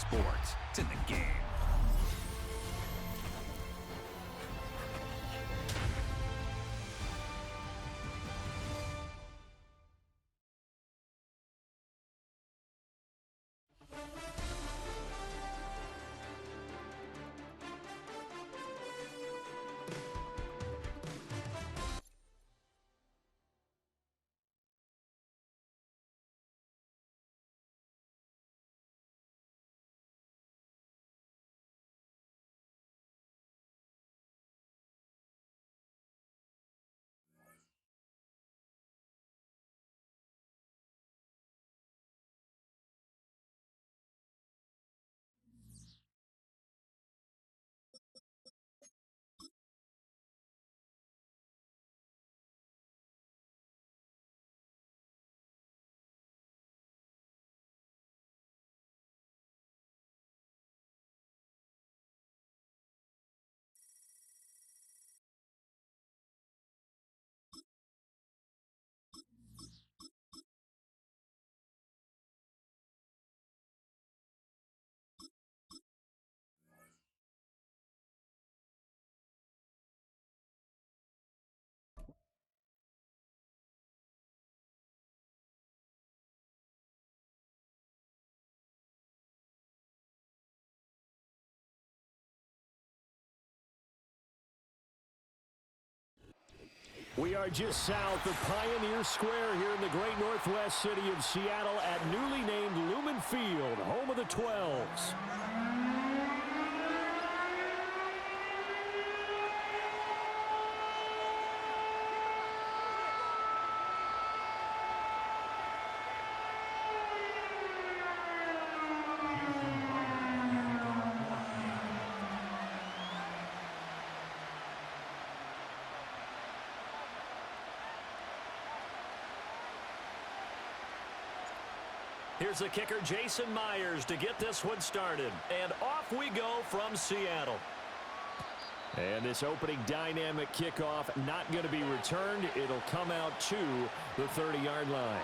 sports. It's in the game. We are just south of Pioneer Square here in the great northwest city of Seattle at newly named Lumen Field, home of the 12s. Here's the kicker, Jason Myers, to get this one started. And off we go from Seattle. And this opening dynamic kickoff not going to be returned. It'll come out to the 30-yard line.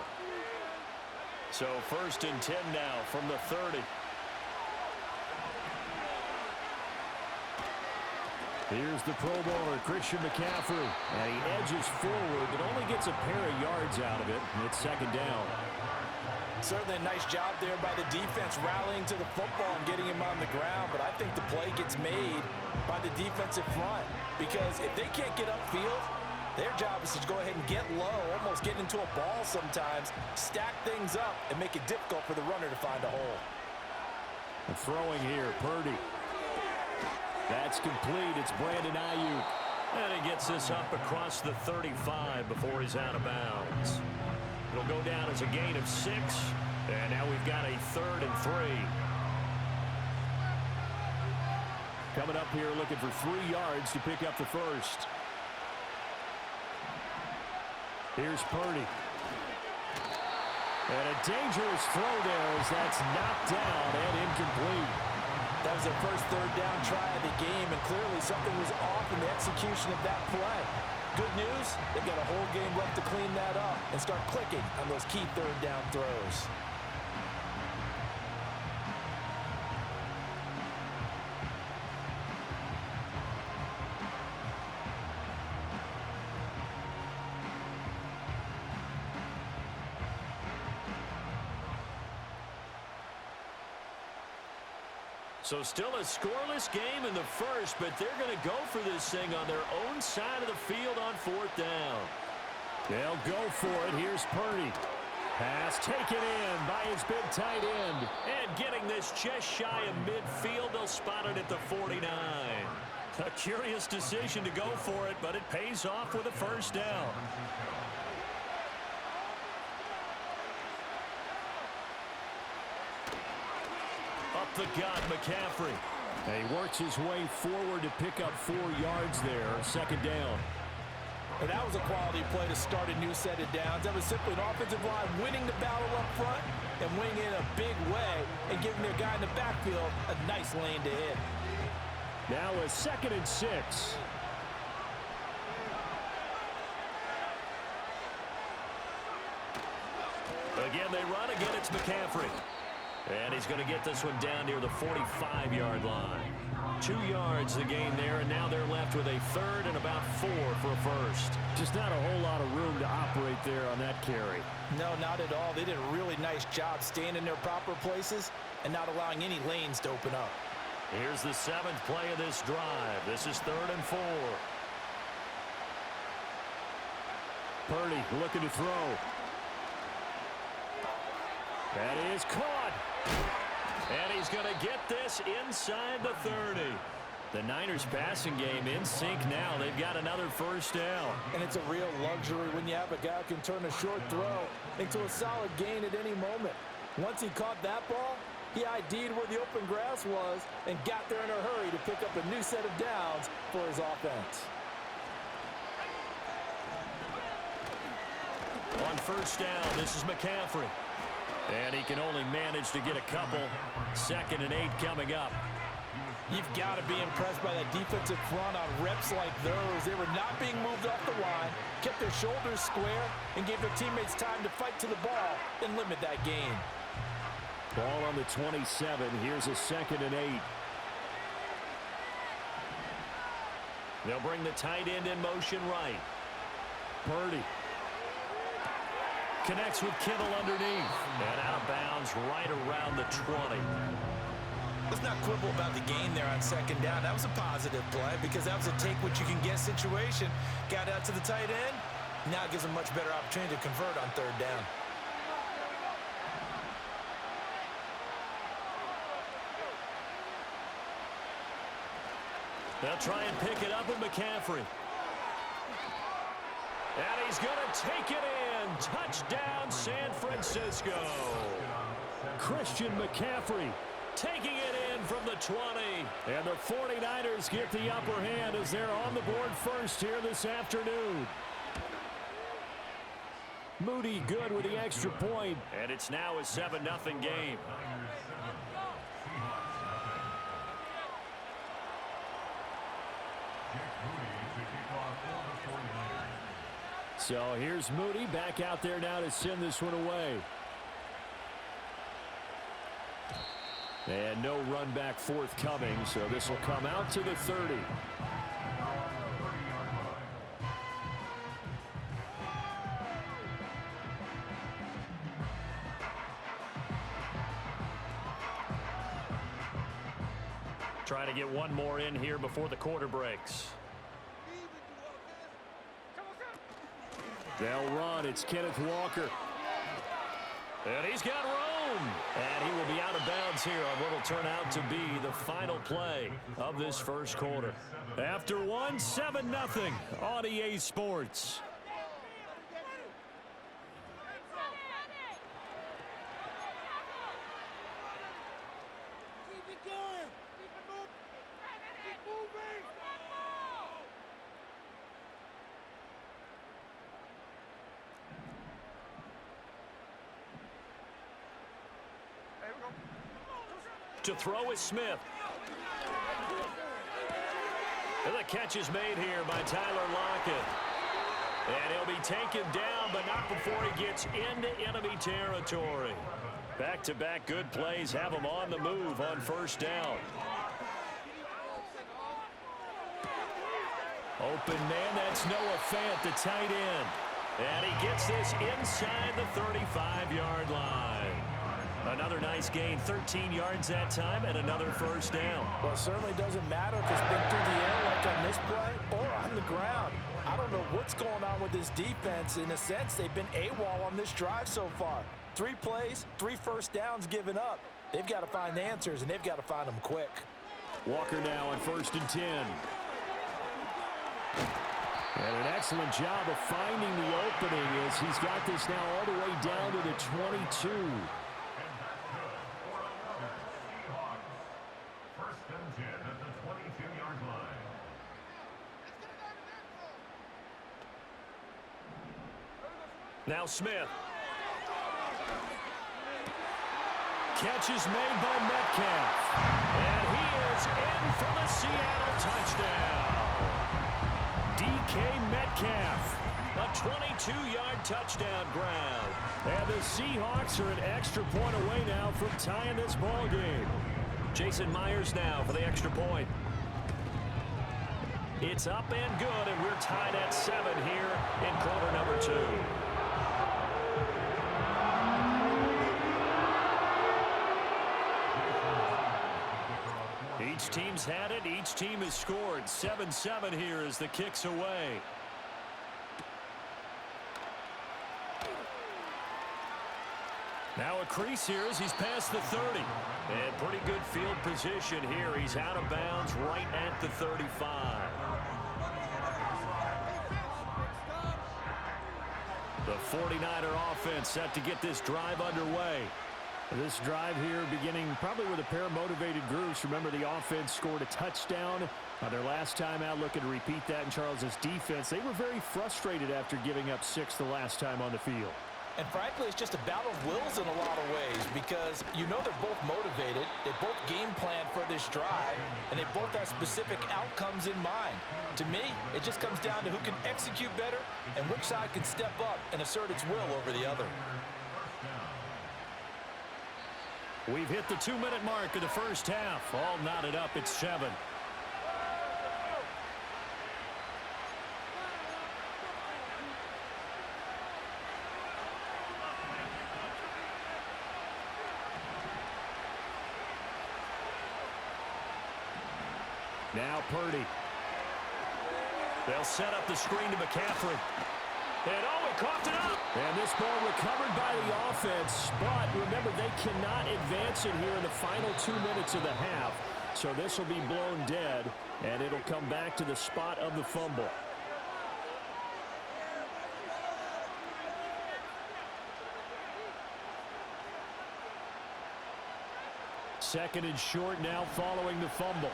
So 1st and 10 now from the 30. Here's the Pro Bowler, Christian McCaffrey. And he edges forward, but only gets a pair of yards out of it. And it's 2nd down. Certainly a nice job there by the defense rallying to the football and getting him on the ground, but I think the play gets made by the defensive front because if they can't get upfield, their job is to go ahead and get low, almost get into a ball sometimes, stack things up, and make it difficult for the runner to find a hole. And throwing here, Purdy. That's complete. It's Brandon Ayuk. And he gets this up across the 35 before he's out of bounds. It'll go down as a gain of 6, and now we've got a 3rd and 3. Coming up here looking for 3 yards to pick up the first. Here's Purdy. And a dangerous throw there as that's knocked down and incomplete. That was their first 3rd down try of the game, and clearly something was off in the execution of that play. Good news, they've got a whole game left to clean that up and start clicking on those key 3rd down throws. So still a scoreless game in the first, but they're going to go for this thing on their own side of the field on 4th down. They'll go for it. Here's Purdy. Pass taken in by his big tight end. And getting this just shy of midfield, they'll spot it at the 49. A curious decision to go for it, but it pays off with a 1st down. Up the gut, McCaffrey. And he works his way forward to pick up 4 yards there. 2nd down. And that was a quality play to start a new set of downs. That was simply an offensive line winning the battle up front and winning in a big way and giving their guy in the backfield a nice lane to hit. Now a 2nd and 6. Again, they run. Again, it's McCaffrey. And he's going to get this one down near the 45-yard line. 2 yards the gain there, and now they're left with a third and about 4 for a first. Just not a whole lot of room to operate there on that carry. No, not at all. They did a really nice job staying in their proper places and not allowing any lanes to open up. Here's the 7th play of this drive. This is 3rd and 4. Purdy looking to throw. That is caught. And he's going to get this inside the 30. The Niners passing game in sync now. They've got another first down. And it's a real luxury when you have a guy who can turn a short throw into a solid gain at any moment. Once he caught that ball, he ID'd where the open grass was and got there in a hurry to pick up a new set of downs for his offense. On first down, this is McCaffrey. And he can only manage to get a couple. 2nd and 8 coming up. You've got to be impressed by that defensive front on reps like those. They were not being moved off the line, kept their shoulders square, and gave their teammates time to fight to the ball and limit that gain. Ball on the 27. Here's a 2nd and 8. They'll bring the tight end in motion right. Purdy. Connects with Kittle underneath. And out of bounds right around the 20. Let's not quibble about the gain there on 2nd down. That was a positive play because that was a take-what-you-can-get situation. Got out to the tight end. Now it gives them much better opportunity to convert on 3rd down. They'll try and pick it up with McCaffrey. And he's going to take it in. Touchdown, San Francisco. Christian McCaffrey taking it in from the 20. And the 49ers get the upper hand as they're on the board first here this afternoon. Moody good with the extra point. And it's now a 7-0 game. So here's Moody back out there now to send this one away. And no run back forthcoming, so this will come out to the 30. Trying to get one more in here before the quarter breaks. They'll run. It's Kenneth Walker. And he's got room. And he will be out of bounds here on what will turn out to be the final play of this first quarter. After one, 7-0 on EA Sports. To throw is Smith. And the catch is made here by Tyler Lockett. And he'll be taken down, but not before he gets into enemy territory. Back-to-back good plays have him on the move on first down. Open man, that's Noah Fant, the tight end. And he gets this inside the 35-yard line. Another nice gain, 13 yards that time, and another first down. Well, it certainly doesn't matter if it's been through the air like on this play or on the ground. I don't know what's going on with this defense. In a sense, they've been AWOL on this drive so far. 3 plays, 3 first downs given up. They've got to find answers, and they've got to find them quick. Walker now on 1st and 10. And an excellent job of finding the opening as he's got this now all the way down to the 22. Now Smith. Catch is made by Metcalf. And he is in for the Seattle touchdown. DK Metcalf. A 22-yard touchdown ground. And the Seahawks are an extra point away now from tying this ball game. Jason Myers now for the extra point. It's up and good, and we're tied at 7 here in quarter number 2. Each team's had it. Each team has scored. 7-7 here as the kick's away. Now a crease here as he's past the 30. And pretty good field position here. He's out of bounds right at the 35. The 49er offense set to get this drive underway. This drive here beginning probably with a pair of motivated groups. Remember, the offense scored a touchdown on their last time out, looking to repeat that in Charles's defense. They were very frustrated after giving up 6 the last time on the field. And frankly, it's just a battle of wills in a lot of ways because you know they're both motivated. They both game plan for this drive, and they both have specific outcomes in mind. To me, it just comes down to who can execute better and which side can step up and assert its will over the other. We've hit the 2-minute mark of the first half. All knotted up at 7. Now Purdy. They'll set up the screen to McCaffrey. And he coughed it up. And this ball recovered by the offense. But remember, they cannot advance it here in the final 2 minutes of the half. So this will be blown dead, and it'll come back to the spot of the fumble. Second and short now following the fumble.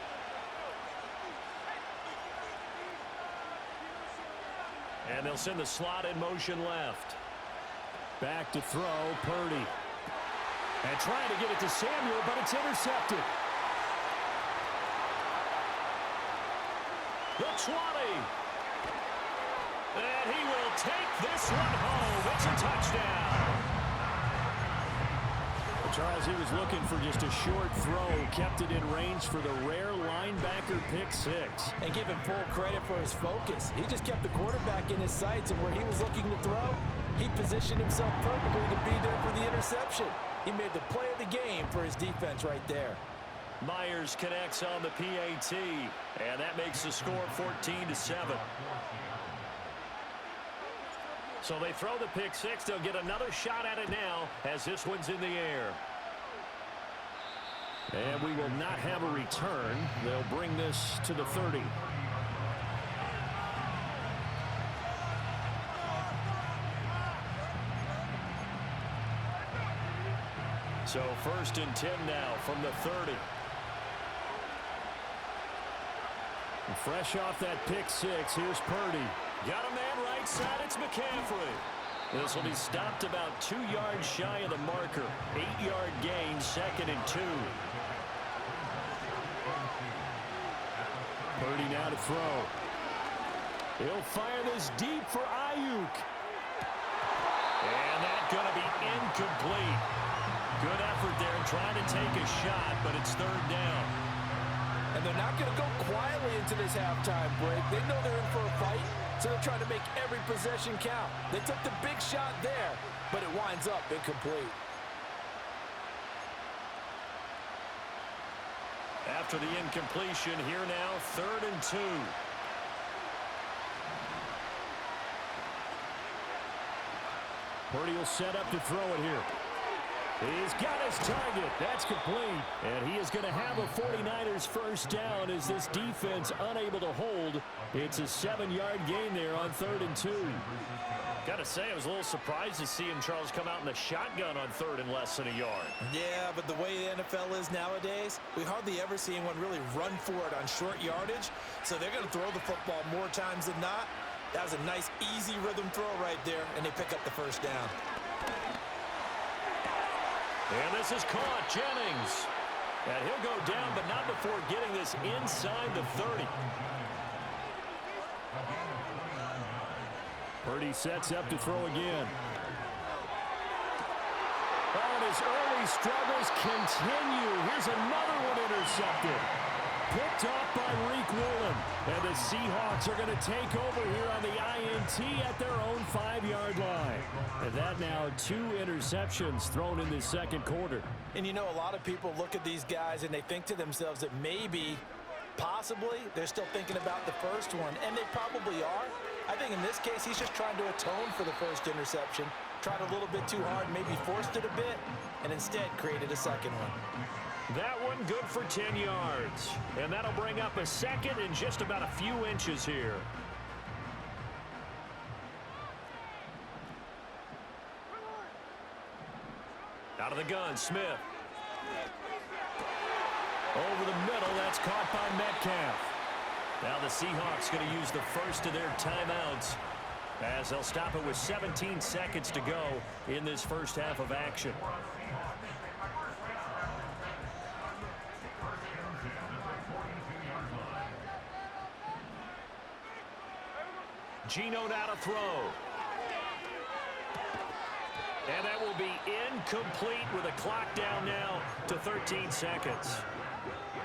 And they'll send the slot in motion left. Back to throw, Purdy. And trying to get it to Samuel, but it's intercepted. The 20. And he will take this one home. It's a touchdown. Charles, he was looking for just a short throw, kept it in range for the rare linebacker pick 6. And give him full credit for his focus. He just kept the quarterback in his sights, and where he was looking to throw, he positioned himself perfectly to be there for the interception. He made the play of the game for his defense right there. Myers connects on the PAT, and that makes the score 14-7. So they throw the pick 6. They'll get another shot at it now as this one's in the air. And we will not have a return. They'll bring this to the 30. So 1st and 10 now from the 30. And fresh off that pick 6, here's Purdy. Got a man right side, it's McCaffrey. This will be stopped about 2 yards shy of the marker. 8-yard gain, 2nd and 2. Purdy now to throw. He'll fire this deep for Ayuk. And that's going to be incomplete. Good effort there trying to take a shot, but it's 3rd down. And they're not going to go quietly into this halftime break. They know they're in for a fight, so they're trying to make every possession count. They took the big shot there, but it winds up incomplete. After the incompletion, here now, 3rd and 2. Purdy will set up to throw it here. He's got his target. That's complete. And he is going to have a 49ers first down as this defense unable to hold. It's a 7-yard gain there on 3rd and 2. Got to say, I was a little surprised to see him, Charles, come out in the shotgun on 3rd and less than a yard. Yeah, but the way the NFL is nowadays, we hardly ever see anyone really run for it on short yardage. So they're going to throw the football more times than not. That was a nice, easy rhythm throw right there, and they pick up the first down. And this is caught, Jennings. And he'll go down, but not before getting this inside the 30. Purdy sets up to throw again. And his early struggles continue. Here's another one intercepted. Picked off by Reek Woolen. And the Seahawks are going to take over here on the INT at their own 5-yard line. And that now 2 interceptions thrown in this second quarter. And you know, a lot of people look at these guys and they think to themselves that maybe, possibly, they're still thinking about the first one. And they probably are. I think in this case, he's just trying to atone for the first interception. Tried a little bit too hard, maybe forced it a bit, and instead created a second one. That one good for 10 yards. And that'll bring up a second in just about a few inches here. Out of the gun, Smith. Over the middle, that's caught by Metcalf. Now the Seahawks going to use the first of their timeouts as they'll stop it with 17 seconds to go in this first half of action. Geno now to throw. And that will be incomplete with a clock down now to 13 seconds.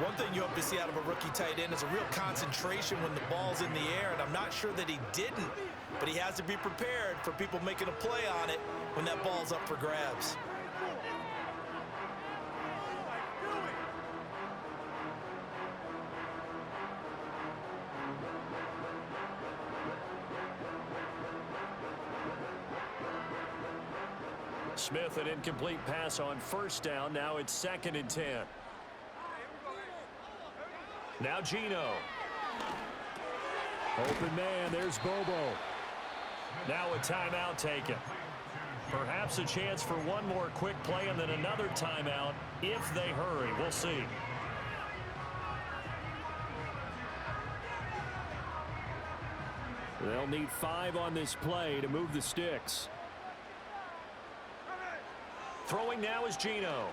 One thing you hope to see out of a rookie tight end is a real concentration when the ball's in the air, and I'm not sure that he didn't, but he has to be prepared for people making a play on it when that ball's up for grabs. Smith, an incomplete pass on first down. Now it's 2nd and 10. Now Geno. Open man, there's Bobo. Now a timeout taken. Perhaps a chance for one more quick play and then another timeout if they hurry. We'll see. They'll need 5 on this play to move the sticks. Throwing now is Geno.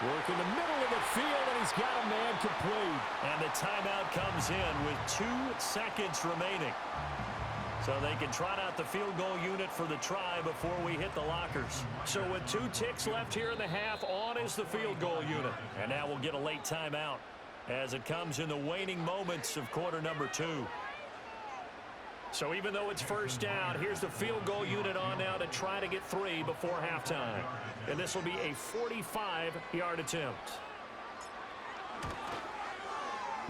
Work in the middle of the field, and he's got a man complete. And the timeout comes in with 2 seconds remaining. So they can trot out the field goal unit for the try before we hit the lockers. So with 2 ticks left here in the half, on is the field goal unit. And now we'll get a late timeout as it comes in the waning moments of quarter number 2. So even though it's first down, here's the field goal unit on now to try to get 3 before halftime. And this will be a 45-yard attempt.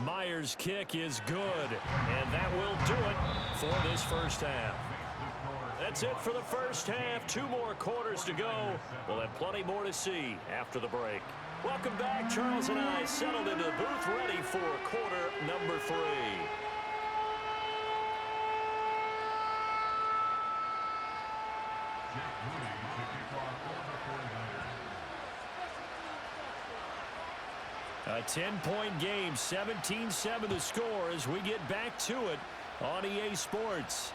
Myers' kick is good, and that will do it for this first half. That's it for the first half. 2 more quarters to go. We'll have plenty more to see after the break. Welcome back. Charles and I settled into the booth ready for quarter number 3. A 10-point game, 17-7 the score as we get back to it on EA Sports.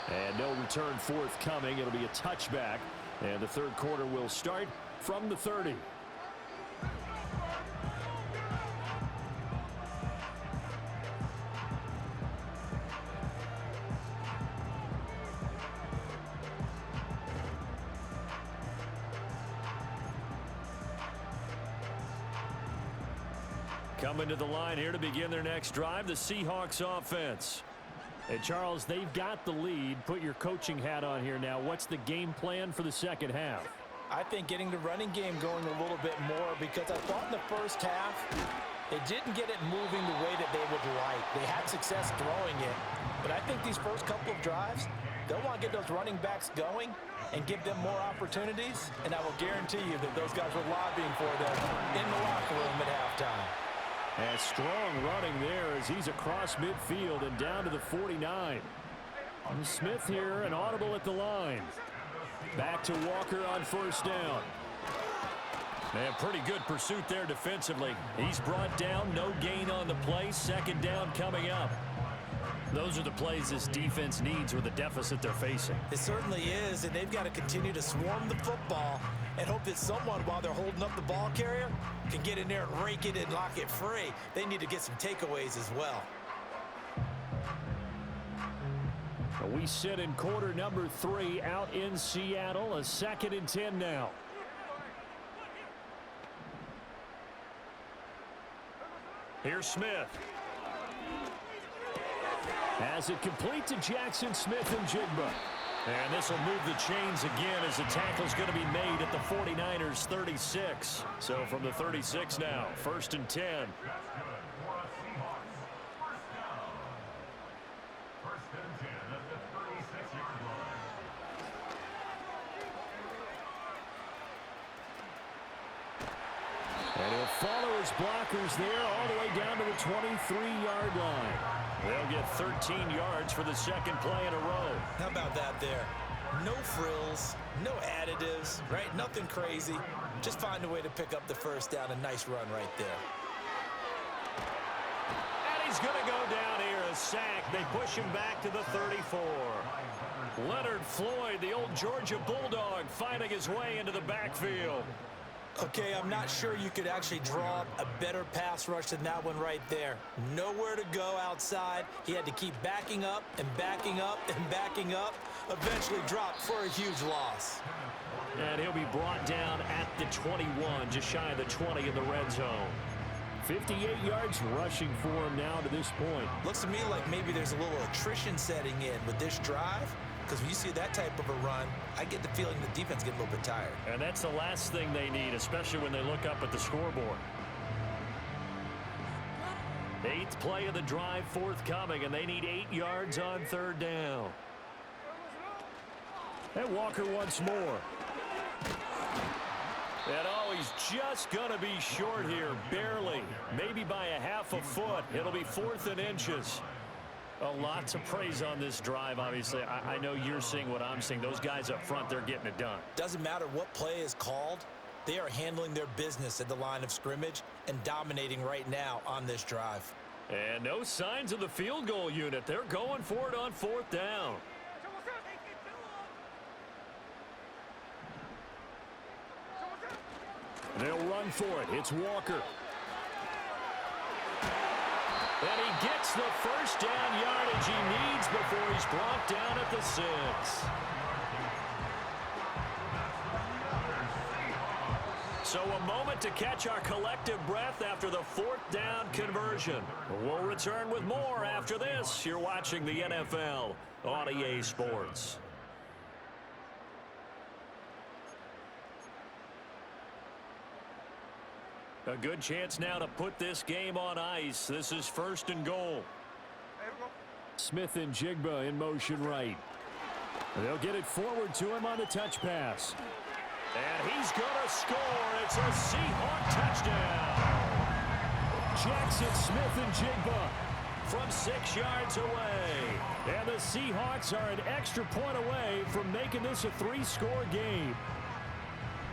And no return forthcoming. It'll be a touchback. And the third quarter will start from the 30. Coming to the line here to begin their next drive, the Seahawks offense. And Charles, they've got the lead. Put your coaching hat on here now. What's the game plan for the second half? I think getting the running game going a little bit more, because I thought in the first half they didn't get it moving the way that they would like. They had success throwing it, but I think these first couple of drives, they'll want to get those running backs going and give them more opportunities, and I will guarantee you that those guys were lobbying for them in the locker room at halftime. And strong running there as he's across midfield and down to the 49. And Smith here, an audible at the line. Back to Walker on first down. Man, pretty good pursuit there defensively. He's brought down, no gain on the play. Second down coming up. Those are the plays this defense needs with the deficit they're facing. It certainly is, and they've got to continue to swarm the football and hope that someone, while they're holding up the ball carrier, can get in there and rake it and lock it free. They need to get some takeaways as well. We sit in quarter number 3 out in Seattle. A 2nd and 10 now. Here's Smith. As it complete to Jackson Smith and Jigba. And this will move the chains again as the tackle's going to be made at the 49ers 36. So from the 36 now, 1st and 10. And he'll follow his blockers there all the way down to the 23-yard line. They'll get 13 yards for the 2nd play in a row. How about that there? No frills, no additives, right? Nothing crazy. Just find a way to pick up the 1st down. A nice run right there. And he's going to go down here, a sack. They push him back to the 34. Leonard Floyd, the old Georgia Bulldog, finding his way into the backfield. Okay, I'm not sure you could actually draw a better pass rush than that one right there. Nowhere to go outside. He had to keep backing up and backing up and backing up. Eventually dropped for a huge loss. And he'll be brought down at the 21, just shy of the 20 in the red zone. 58 yards rushing for him now to this point. Looks to me like maybe there's a little attrition setting in with this drive. Because when you see that type of a run, I get the feeling the defense gets a little bit tired. And that's the last thing they need, especially when they look up at the scoreboard. 8th play of the drive forthcoming, and they need 8 yards on 3rd down. And Walker once more. And oh, he's just going to be short here, barely. Maybe by a half a foot. It'll be 4th and inches. A lot to praise on this drive, obviously. I know you're seeing what I'm seeing. Those guys up front, they're getting it done. Doesn't matter what play is called. They are handling their business at the line of scrimmage and dominating right now on this drive. And no signs of the field goal unit. They're going for it on 4th down. They'll run for it. It's Walker. And he gets the 1st down yardage he needs before he's brought down at the 6. So a moment to catch our collective breath after the 4th down conversion. We'll return with more after this. You're watching the NFL on EA Sports. A good chance now to put this game on ice. This is 1st and goal. Smith and Jigba in motion right. They'll get it forward to him on the touch pass. And he's going to score. It's a Seahawk touchdown. Jackson Smith and Jigba from 6 yards away. And the Seahawks are an extra point away from making this a 3-score game.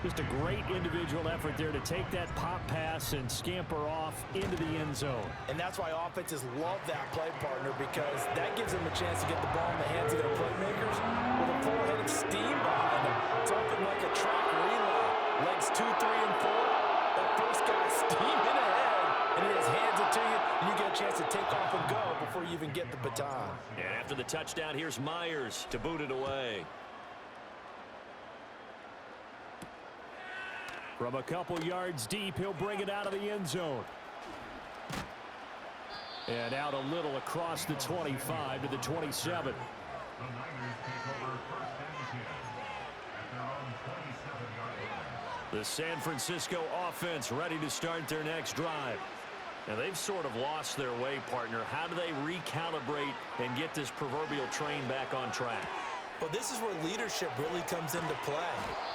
Just a great individual effort there to take that pop pass and scamper off into the end zone. And that's why offenses love that play, partner, because that gives them a chance to get the ball in the hands of their playmakers with a full head of steam behind them. It's often like a track relay. Legs 2, 3, and 4. That first guy steaming ahead, and he just hands it to you, and you get a chance to take off and go before you even get the baton. And after the touchdown, here's Myers to boot it away. From a couple yards deep, he'll bring it out of the end zone. And out a little across the 25 to the 27. The San Francisco offense ready to start their next drive. Now, they've sort of lost their way, partner. How do they recalibrate and get this proverbial train back on track? Well, this is where leadership really comes into play.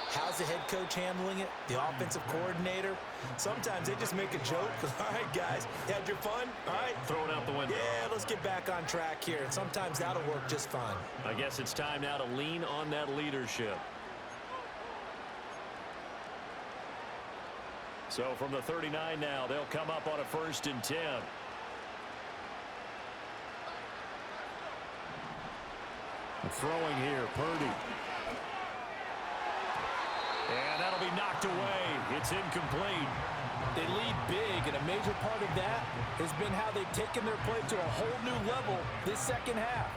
How's the head coach handling it? The offensive coordinator? Sometimes they just make a joke. All right, guys, you had your fun? All right. Throw it out the window. Yeah, let's get back on track here. And sometimes that'll work just fine. I guess it's time now to lean on that leadership. So from the 39 now, they'll come up on a 1st and 10. Throwing here, Purdy. And that'll be knocked away. It's incomplete. They lead big, and a major part of that has been how they've taken their play to a whole new level this second half.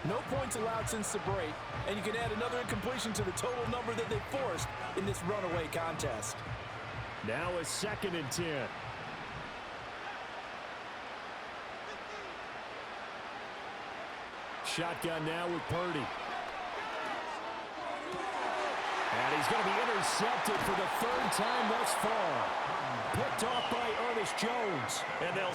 No points allowed since the break, and you can add another incompletion to the total number that they forced in this runaway contest. Now a 2nd and 10. Shotgun now with Purdy. And he's going to be intercepted for the 3rd time thus far. Picked off by Ernest Jones. And they'll